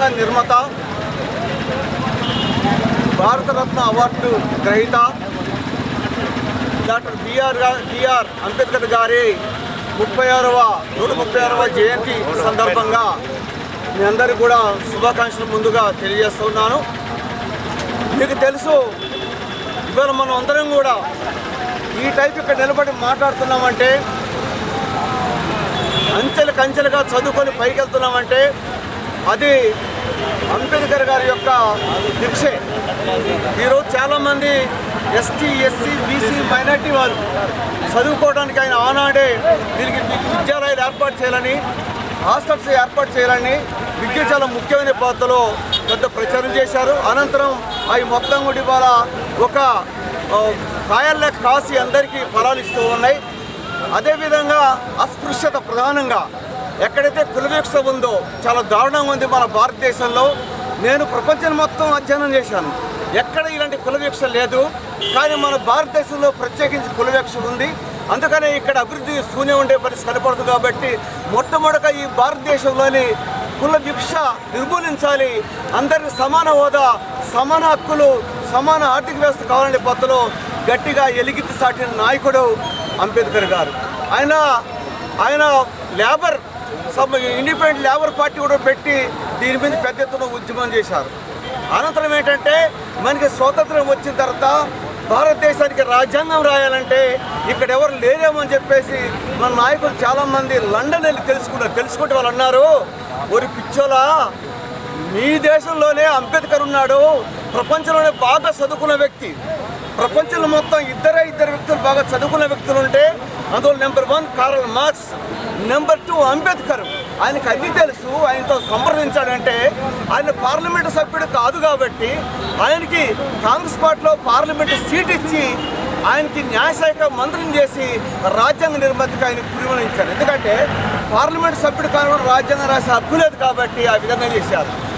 రాజ్యాంగ నిర్మాత, భారతరత్న అవార్డు గ్రహీత డాక్టర్ బిఆర్ అంబేద్కర్ గారి 136వ జయంతి సందర్భంగా మీ అందరికీ కూడా శుభాకాంక్షలు ముందుగా తెలియజేస్తున్నాను. మీకు తెలుసు, ఇవాళ మనం అందరం కూడా ఈ టైప్ ఇక్కడ నిలబడి మాట్లాడుతున్నామంటే, అంచెలుగా చదువుకొని పైకి వెళ్తున్నామంటే అది అంబేద్కర్ గారి యొక్క దీక్షే. ఈరోజు చాలామంది ఎస్టీ, ఎస్సీ, బీసీ, మైనార్టీ వాళ్ళు చదువుకోవడానికి ఆయన ఆనాడే వీరికి విద్యాలయాలు ఏర్పాటు చేయాలని, హాస్టల్స్ ఏర్పాటు చేయాలని, విద్య చాలా ముఖ్యమైన పాత్రలో పెద్ద ప్రచారం చేశారు. అనంతరం అవి మొత్తం కూడా ఇవాళ ఒక కాయల్లా కాసి అందరికీ ఫలాలు ఇస్తూ ఉన్నాయి. అదేవిధంగా అస్పృశ్యత ప్రధానంగా ఎక్కడైతే కుల వివక్ష ఉందో చాలా దారుణంగా ఉంది మన భారతదేశంలో. నేను ప్రపంచం మొత్తం అధ్యయనం చేశాను, ఎక్కడ ఇలాంటి కుల వివక్ష లేదు. కానీ మన భారతదేశంలో ప్రత్యేకించి కుల వివక్ష ఉంది. అందుకనే ఇక్కడ అభివృద్ధి శూన్యం ఉండే పరిస్థితి కనపడుతుంది. కాబట్టి మొట్టమొదట ఈ భారతదేశంలోని కుల వివక్ష నిర్మూలించాలి, అందరికి సమాన హోదా, సమాన హక్కులు, సమాన ఆర్థిక వ్యవస్థ కావాలనే పద్ధతిలో గట్టిగా ఎలిగితి సాటిన నాయకుడు అంబేద్కర్ గారు. ఆయన లేబర్ ఇండిపెండెంట్ లేబర్ పార్టీ కూడా పెట్టి దీని మీద పెద్ద ఎత్తున ఉద్యమం చేశారు. అనంతరం ఏంటంటే, మనకి స్వాతంత్రం వచ్చిన తర్వాత భారతదేశానికి రాజ్యాంగం రాయాలంటే ఇక్కడ ఎవరు లేరేమని చెప్పేసి మన నాయకులు చాలామంది లండన్ వెళ్ళి తెలుసుకుంటే వాళ్ళు అన్నారు, ఒరి పిచ్చోలా, మీ దేశంలోనే అంబేద్కర్ ఉన్నాడు, ప్రపంచంలోనే బాగా చదువుకున్న వ్యక్తి. ప్రపంచంలో మొత్తం ఇద్దరు వ్యక్తులు బాగా చదువుకున్న వ్యక్తులు ఉంటే అందులో number 1 Karl Marx, number 2 Ambedkar. ఆయనకు అన్నీ తెలుసు. ఆయనతో సంప్రదించాడంటే ఆయన పార్లమెంటు సభ్యుడు కాదు కాబట్టి ఆయనకి కాంగ్రెస్ పార్టీలో పార్లమెంటు సీట్ ఇచ్చి ఆయనకి న్యాయశాఖ మంత్రిని చేసి రాజ్యాంగ నిర్మాతకి ఆయన పురిమనిచ్చారు. ఎందుకంటే పార్లమెంటు సభ్యుడు కానీ రాజ్యాంగం రాసే హక్కు లేదు కాబట్టి ఆ విధంగా చేశారు.